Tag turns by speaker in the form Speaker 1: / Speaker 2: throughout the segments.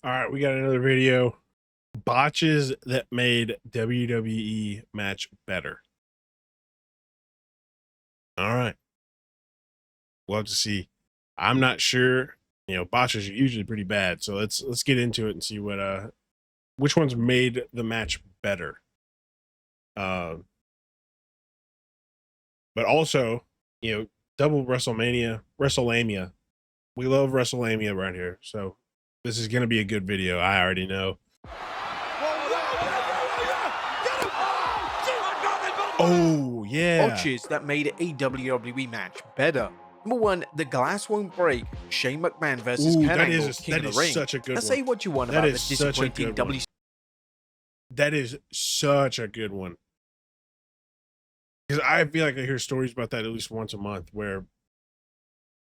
Speaker 1: All right, we got another video. Botches that made WWE match better. All right. We'll have to see. I'm not sure. Botches are usually pretty bad. So let's get into it and see which ones made the match better. But also, double WrestleMania. We love WrestleMania around here. So this is gonna be a good video. I already know. Oh, yeah.
Speaker 2: Botches that made a WWE match better. Number 1, the glass won't break. Shane McMahon versus Kurt Angle, King of the Ring.
Speaker 1: Such a good one.
Speaker 2: Say what you want about the disappointing WWE.
Speaker 1: That is such a good one. Because I feel like I hear stories about that at least once a month where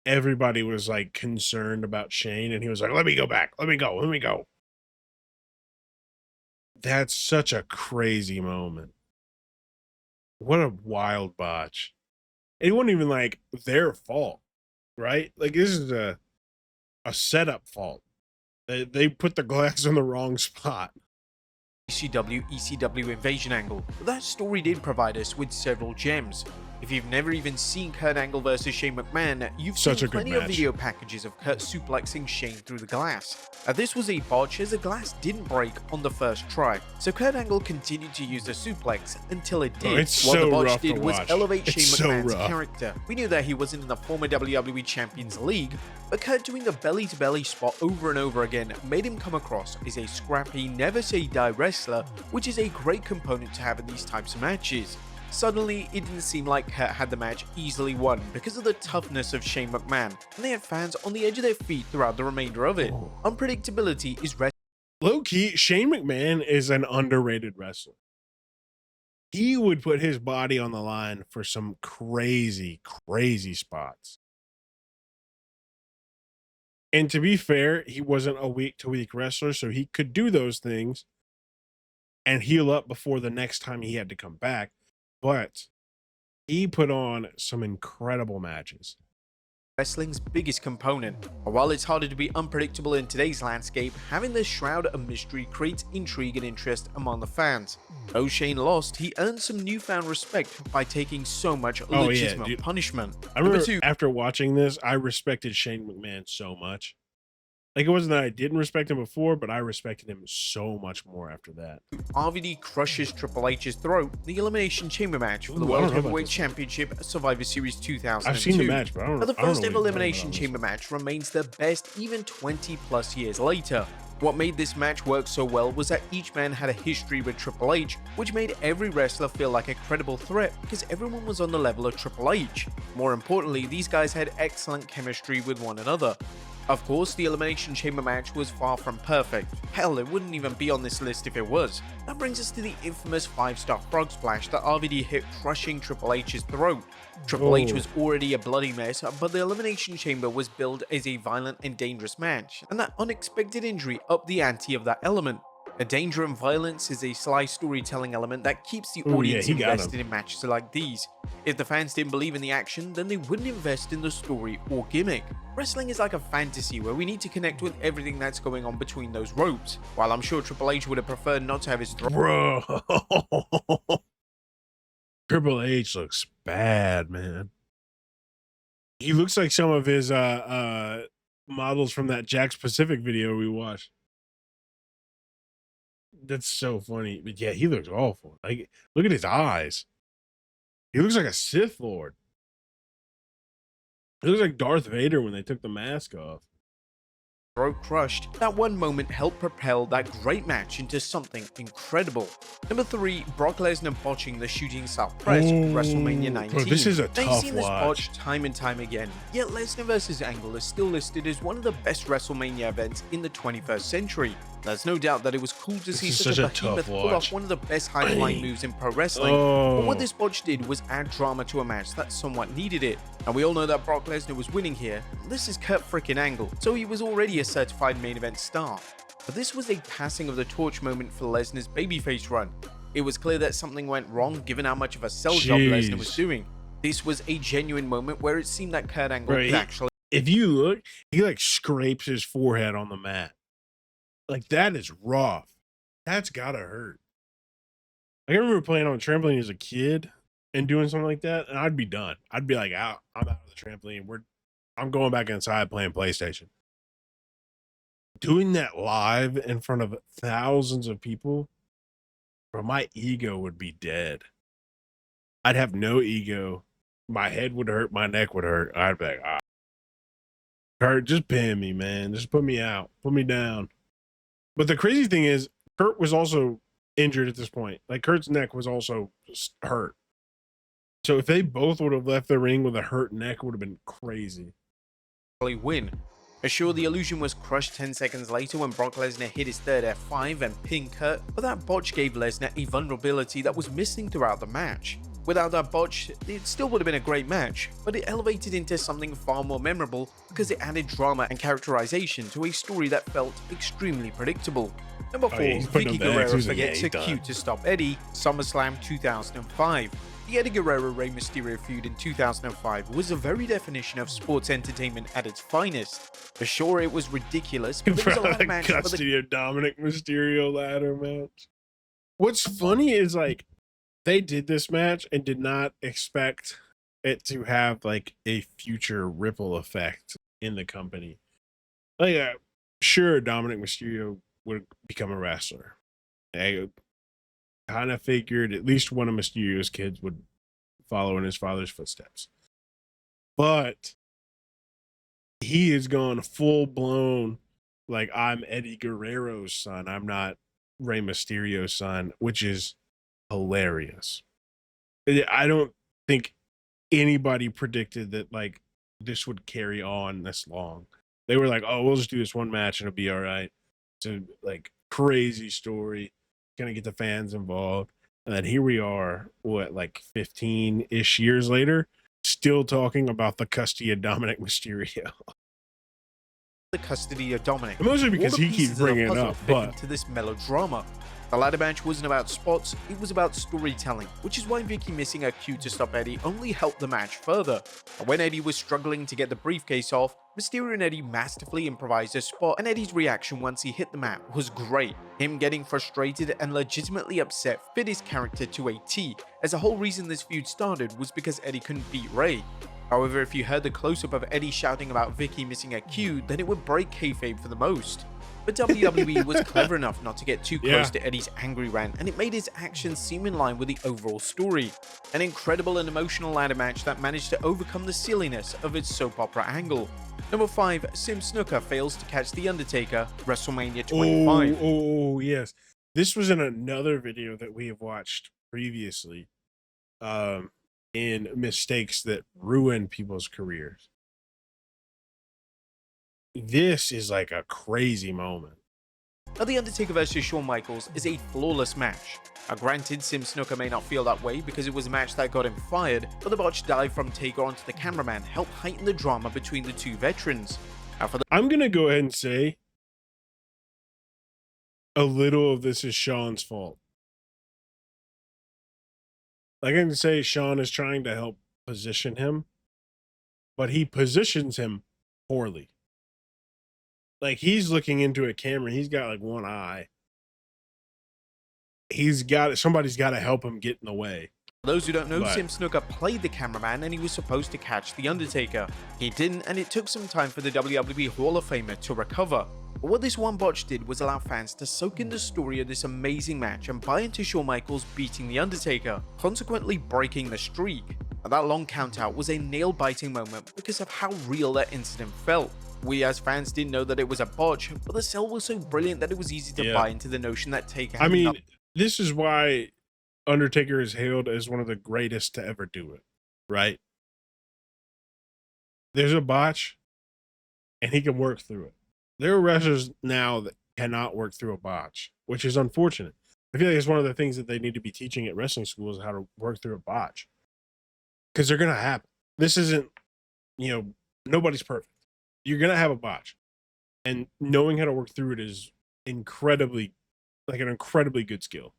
Speaker 1: everybody was like concerned about Shane and he was like, let me go back. Let me go. That's such a crazy moment. What a wild botch. It wasn't even like their fault, right? Like this is a setup fault. They put the glass in the wrong spot.
Speaker 2: ECW invasion angle. But that story did provide us with several gems. If you've never even seen Kurt Angle versus Shane McMahon, you've seen plenty of video packages of Kurt suplexing Shane through the glass. This was a botch as the glass didn't break on the first try, so Kurt Angle continued to use the suplex until it did. What the botch did was elevate Shane McMahon's character. We knew that he wasn't in the former WWE Champions League, but Kurt doing the belly-to-belly spot over and over again made him come across as a scrappy, never-say-die wrestler, which is a great component to have in these types of matches. Suddenly, it didn't seem like Kurt had the match easily won because of the toughness of Shane McMahon, and they had fans on the edge of their feet throughout the remainder of it. Unpredictability is
Speaker 1: low-key, Shane McMahon is an underrated wrestler. He would put his body on the line for some crazy, crazy spots. And to be fair, he wasn't a week-to-week wrestler, so he could do those things and heal up before the next time he had to come back. But he put on some incredible matches.
Speaker 2: Wrestling's biggest component. While it's harder to be unpredictable in today's landscape, having this shroud of mystery creates intrigue and interest among the fans. Though Shane lost, he earned some newfound respect by taking so much legitimate punishment.
Speaker 1: I remember after watching this, I respected Shane McMahon so much. Like, it wasn't that I didn't respect him before, but I respected him so much more after that.
Speaker 2: RVD crushes Triple H's throat, the Elimination Chamber match for the World Heavyweight Championship Survivor Series 2002.
Speaker 1: I've seen the match, but I don't know.
Speaker 2: The first ever Elimination Chamber match remains the best even 20 plus years later. What made this match work so well was that each man had a history with Triple H, which made every wrestler feel like a credible threat because everyone was on the level of Triple H. More importantly, these guys had excellent chemistry with one another. Of course, the Elimination Chamber match was far from perfect. Hell, it wouldn't even be on this list if it was. That brings us to the infamous 5-star frog splash that RVD hit, crushing Triple H's throat. Triple H was already a bloody mess, but the Elimination Chamber was billed as a violent and dangerous match, and that unexpected injury upped the ante of that element. A danger and violence is a sly storytelling element that keeps the audience invested in matches like these. If the fans didn't believe in the action, then they wouldn't invest in the story or gimmick. Wrestling is like a fantasy where we need to connect with everything that's going on between those ropes. While I'm sure Triple H would have preferred not to have his throat.
Speaker 1: Bro. Triple H looks bad, man. He looks like some of his models from that Jack's Pacific video we watched. That's so funny. But yeah, he looks awful. Like, look at his eyes. He looks like a Sith Lord. He looks like Darth Vader when they took the mask off.
Speaker 2: Throat crushed. That one moment helped propel that great match into something incredible. Number 3, Brock Lesnar botching the shooting star press with WrestleMania 19.
Speaker 1: Bro, this is a tough watch.
Speaker 2: They've seen this botch time and time again, yet Lesnar vs. Angle is still listed as one of the best WrestleMania events in the 21st century. There's no doubt that it was cool to see such a behemoth pull off one of the best high-flying moves in pro wrestling, but what this botch did was add drama to a match that somewhat needed it. And we all know that Brock Lesnar was winning here. This is Kurt frickin' Angle, so he was already a certified main event star. But this was a passing of the torch moment for Lesnar's babyface run. It was clear that something went wrong given how much of a sell job Lesnar was doing. This was a genuine moment where it seemed that Kurt Angle could actually...
Speaker 1: If you look, he like scrapes his forehead on the mat. Like, that is rough. That's gotta hurt. Like, I remember playing on a trampoline as a kid and doing something like that, and I'd be done. I'd be like, out. I'm out of the trampoline. I'm going back inside playing PlayStation. Doing that live in front of thousands of people, bro, my ego would be dead. I'd have no ego. My head would hurt. My neck would hurt. I'd be like, Kurt, just pin me, man. Just put me out. Put me down. But the crazy thing is, Kurt was also injured at this point. Like, Kurt's neck was also just hurt. So if they both would have left the ring with a hurt neck, it would have been crazy.
Speaker 2: Win. Sure, the illusion was crushed 10 seconds later when Brock Lesnar hit his third F5 and pinned Kurt, but that botch gave Lesnar a vulnerability that was missing throughout the match. Without that botch, it still would have been a great match, but it elevated into something far more memorable because it added drama and characterization to a story that felt extremely predictable. Number 4, Vicky Guerrero forgets a cue to stop Eddie, SummerSlam 2005. The Eddie Guerrero-Rey Mysterio feud in 2005 was the very definition of sports entertainment at its finest. For sure, it was ridiculous, but it was a ladder match for the
Speaker 1: Dominic Mysterio ladder match. What's funny is, like, they did this match and did not expect it to have like a future ripple effect in the company. Like, sure, Dominic Mysterio would become a wrestler. I kind of figured at least one of Mysterio's kids would follow in his father's footsteps. But he has gone full blown, like, I'm Eddie Guerrero's son. I'm not Rey Mysterio's son, which is hilarious. I don't think anybody predicted that, like, this would carry on this long. They were like, oh, we'll just do this one match and it'll be all right. It's a, like, crazy story. Gonna get the fans involved. And then here we are, what, like 15-ish years later, still talking about the custody of Dominic Mysterio.
Speaker 2: The custody of Dominic.
Speaker 1: Mostly because he keeps bringing it up, but
Speaker 2: to this melodrama. The ladder match wasn't about spots, it was about storytelling, which is why Vicky missing a cue to stop Eddie only helped the match further. And when Eddie was struggling to get the briefcase off, Mysterio and Eddie masterfully improvised a spot, and Eddie's reaction once he hit the mat was great. Him getting frustrated and legitimately upset fit his character to a T, as the whole reason this feud started was because Eddie couldn't beat Rey. However, if you heard the close-up of Eddie shouting about Vicky missing a cue, then it would break kayfabe for the most. But WWE was clever enough not to get too close to Eddie's angry rant, and it made his actions seem in line with the overall story. An incredible and emotional ladder match that managed to overcome the silliness of its soap opera angle. Number 5, Sim Snuka fails to catch The Undertaker, WrestleMania 25.
Speaker 1: Oh, yes. This was in another video that we have watched previously, in mistakes that ruin people's careers. This is like a crazy moment.
Speaker 2: Now, The Undertaker vs. Shawn Michaels is a flawless match. Now, granted, Sim Snuka may not feel that way because it was a match that got him fired, but the botch dive from Taker onto the cameraman helped heighten the drama between the two veterans. Now,
Speaker 1: I'm going to go ahead and say a little of this is Shawn's fault. Like, I can say Shawn is trying to help position him, but he positions him poorly. Like, he's looking into a camera. He's got like one eye. Somebody's got to help him get in the way.
Speaker 2: For those who don't know, Sim Snuka played the cameraman and he was supposed to catch The Undertaker. He didn't, and it took some time for the WWE Hall of Famer to recover. But what this one botch did was allow fans to soak in the story of this amazing match and buy into Shawn Michaels beating The Undertaker, consequently breaking the streak. And that long countout was a nail-biting moment because of how real that incident felt. We as fans didn't know that it was a botch, but the sell was so brilliant that it was easy to buy into the notion that Taker had
Speaker 1: this is why Undertaker is hailed as one of the greatest to ever do it, right? There's a botch, and he can work through it. There are wrestlers now that cannot work through a botch, which is unfortunate. I feel like it's one of the things that they need to be teaching at wrestling schools, how to work through a botch. Because they're going to happen. This isn't, nobody's perfect. You're going to have a botch. And knowing how to work through it is an incredibly good skill.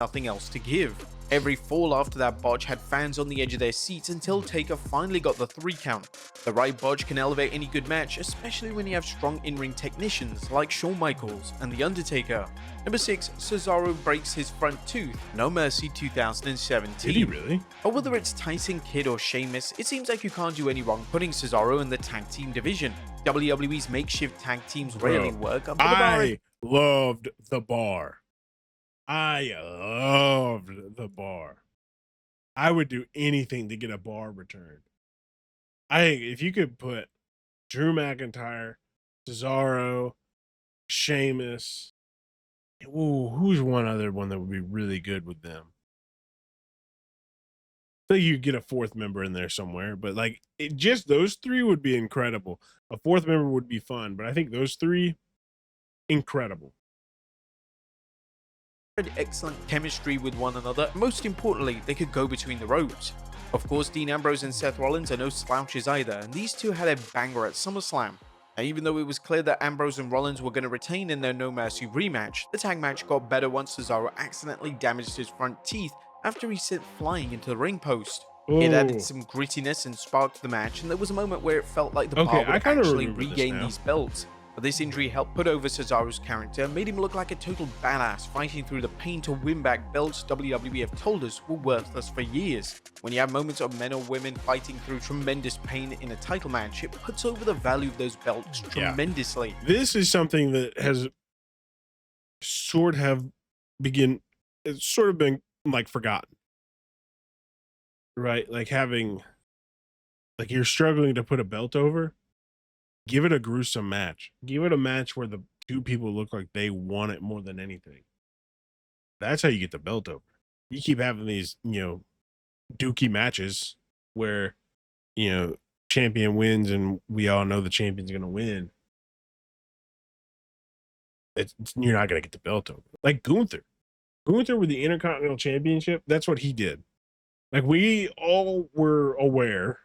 Speaker 2: Nothing else to give. Every fall after that botch had fans on the edge of their seats until Taker finally got the 3 count. The right botch can elevate any good match, especially when you have strong in-ring technicians like Shawn Michaels and The Undertaker. Number 6, Cesaro breaks his front tooth, No Mercy 2017.
Speaker 1: Did he really?
Speaker 2: But whether it's Tyson Kidd or Sheamus, it seems like you can't do any wrong putting Cesaro in the tag team division. WWE's makeshift tag teams rarely work, but
Speaker 1: I loved the bar. I loved the bar. I would do anything to get a bar returned. I think if you could put Drew McIntyre, Cesaro, Sheamus, who's one other one that would be really good with them? So you get a 4th member in there somewhere, but like just those 3 would be incredible. A 4th member would be fun, but I think those 3, incredible.
Speaker 2: Excellent chemistry with one another. Most importantly, they could go between the ropes. Of course, Dean Ambrose and Seth Rollins are no slouches either, and these two had a banger at SummerSlam. Now, even though it was clear that Ambrose and Rollins were going to retain in their No Mercy rematch, the tag match got better once Cesaro accidentally damaged his front teeth after he sent flying into the ring post. It added some grittiness and sparked the match, and there was a moment where it felt like the bar would actually regain these belts. But this injury helped put over Cesaro's character and made him look like a total badass fighting through the pain to win back belts WWE have told us were worthless for years. When you have moments of men or women fighting through tremendous pain in a title match, it puts over the value of those belts tremendously.
Speaker 1: This is something that has sort of been like forgotten. Right? Like having, like you're struggling to put a belt over. Give it a gruesome match. Give it a match where the 2 people look like they want it more than anything. That's how you get the belt over. You keep having these, dookie matches where, champion wins and we all know the champion's going to win. You're not going to get the belt over. Like Gunther. Gunther with the Intercontinental Championship, that's what he did. Like we all were aware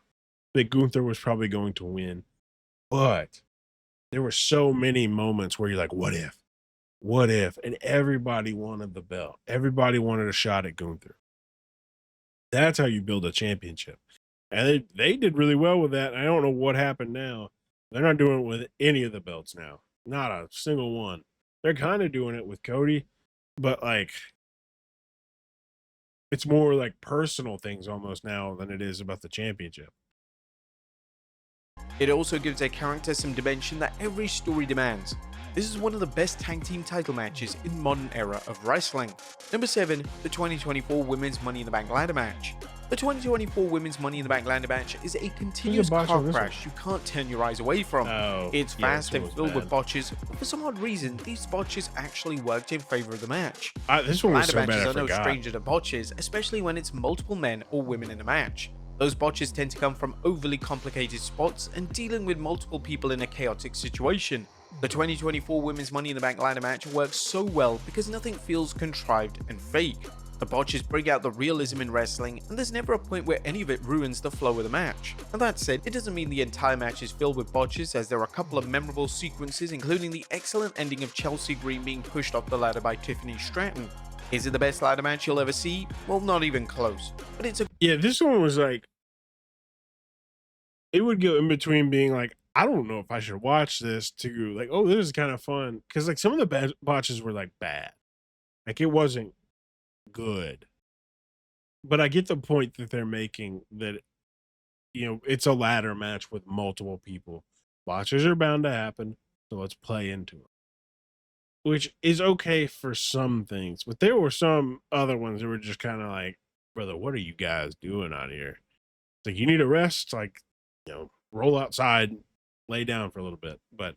Speaker 1: that Gunther was probably going to win. But there were so many moments where you're like, what if? What if? And everybody wanted the belt. Everybody wanted a shot at Gunther. That's how you build a championship. And they did really well with that. I don't know what happened now. They're not doing it with any of the belts now. Not a single one. They're kind of doing it with Cody, but like it's more like personal things almost now than it is about the championship.
Speaker 2: It also gives their character some dimension that every story demands. This is one of the best tag team title matches in modern era of wrestling. Number 7, the 2024 Women's Money in the Bank ladder match. The 2024 Women's Money in the Bank ladder match is a continuous car crash you can't turn your eyes away from. It's fast and filled with botches, but for some odd reason, these botches actually worked in favor of the match.
Speaker 1: This one was so bad,
Speaker 2: ladder matches are no stranger to botches, especially when it's multiple men or women in a match. Those botches tend to come from overly complicated spots and dealing with multiple people in a chaotic situation. The 2024 Women's Money in the Bank ladder match works so well because nothing feels contrived and fake. The botches bring out the realism in wrestling, and there's never a point where any of it ruins the flow of the match. And that said, it doesn't mean the entire match is filled with botches, as there are a couple of memorable sequences, including the excellent ending of Chelsea Green being pushed off the ladder by Tiffany Stratton. Is it the best ladder match you'll ever see? Well, not even close. But it's a
Speaker 1: this one was like, it would go in between being like, I don't know if I should watch this, to like, oh, this is kind of fun. Because like some of the botches were like bad. Like it wasn't good. But I get the point that they're making, that, it's a ladder match with multiple people. Botches are bound to happen. So let's play into it. Which is okay for some things. But there were some other ones that were just kind of like, brother, what are you guys doing out here? It's like, you need a rest. Like, roll outside, lay down for a little bit. But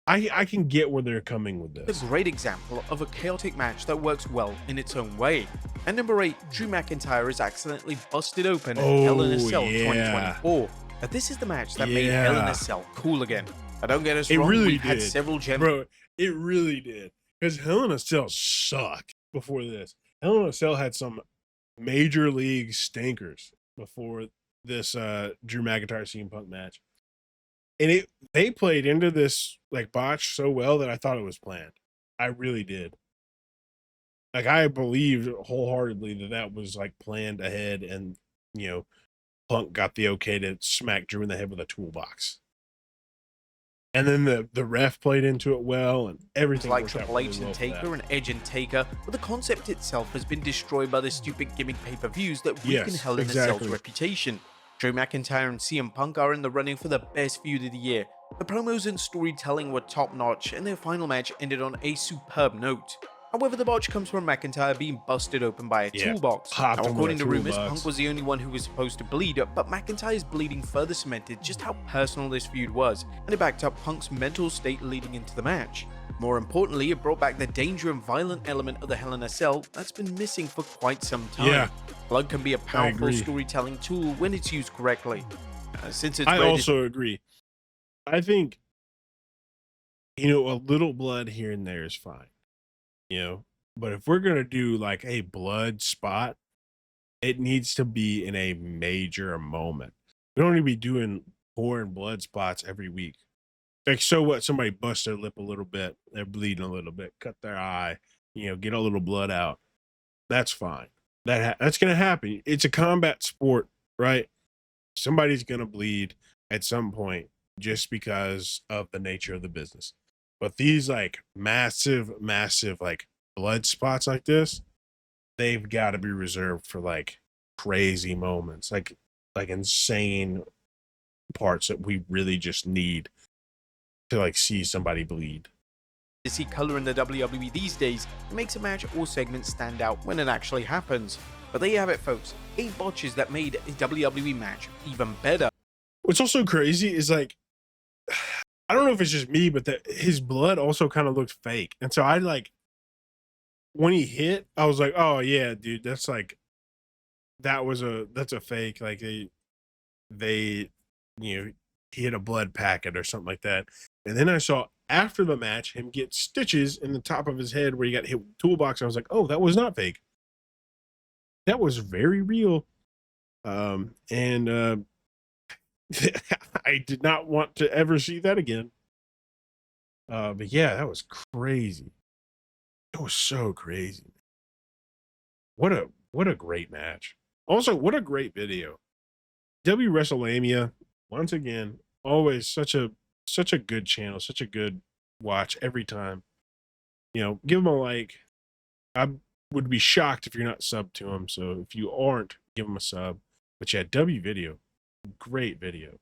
Speaker 1: I can get where they're coming with this.
Speaker 2: A great example of a chaotic match that works well in its own way. And number 8, Drew McIntyre is accidentally busted open at Hell in a Cell 2024. Now this is the match that made Hell in a Cell cool again. Now don't get us wrong, we've had several gems.
Speaker 1: Bro, it really did. Because Hell in a Cell sucked before this. Hell in a Cell had some major league stinkers before this Drew McIntyre CM Punk match. And they played into this like botch so well that I thought it was planned. I really did. Like, I believed wholeheartedly that that was like planned ahead, and you know, Punk got the okay to smack Drew in the head with a toolbox. And then the ref played into it well, and everything
Speaker 2: like
Speaker 1: worked out
Speaker 2: Triple
Speaker 1: really
Speaker 2: H
Speaker 1: well
Speaker 2: and
Speaker 1: for that.
Speaker 2: Taker and Edge and Taker, but the concept itself has been destroyed by the stupid gimmick pay-per-views that weaken
Speaker 1: Yes,
Speaker 2: Hell in a Cell's
Speaker 1: exactly.
Speaker 2: reputation. Drew McIntyre and CM Punk are in the running for the best feud of the year. The promos and storytelling were top-notch, and their final match ended on a superb note. However, the botch comes from McIntyre being busted open by a
Speaker 1: Yeah,
Speaker 2: toolbox.
Speaker 1: popped
Speaker 2: Now,
Speaker 1: him with a
Speaker 2: according to rumors,
Speaker 1: toolbox.
Speaker 2: Punk was the only one who was supposed to bleed, but McIntyre's bleeding further cemented just how personal this feud was, and it backed up Punk's mental state leading into the match. More importantly, it brought back the danger and violent element of the Hell in a Cell that's been missing for quite some time.
Speaker 1: Yeah.
Speaker 2: Blood can be a powerful
Speaker 1: agree.
Speaker 2: storytelling tool when it's used correctly. Since it's
Speaker 1: I
Speaker 2: great,
Speaker 1: also agree. I think, you know, a little blood here and there is fine, you know, but if we're gonna do like a blood spot, it needs to be in a major moment. We don't need to be doing pouring blood spots every week. Like, so what? Somebody busts their lip a little bit, they're bleeding a little bit, cut their eye, you know, get a little blood out. That's fine. That's gonna happen. It's a combat sport, right? Somebody's gonna bleed at some point just because of the nature of the business. But these like massive like blood spots like this, they've got to be reserved for like crazy moments, like insane parts that we really just need to like see somebody bleed.
Speaker 2: to see color in the WWE these days, it makes a match or segment stand out when it actually happens. But there you have it, folks. 8 botches that made a WWE match even better.
Speaker 1: What's also crazy is like, I don't know if it's just me, but that his blood also kind of looked fake. And so I like, when he hit, I was like, oh yeah, dude, that's like, that's a fake. Like they, you know, he hit a blood packet or something like that. And then I saw after the match him get stitches in the top of his head where he got hit with a toolbox. I was like, oh, that was not fake. That was very real. And I did not want to ever see that again. But yeah, that was crazy. It was so crazy. What a great match. Also, what a great video. W WrestleMania, once again, always such a good channel, such a good watch every time. You know, give them a like. I would be shocked if you're not subbed to them. So if you aren't, give them a sub. But yeah, W video, great video.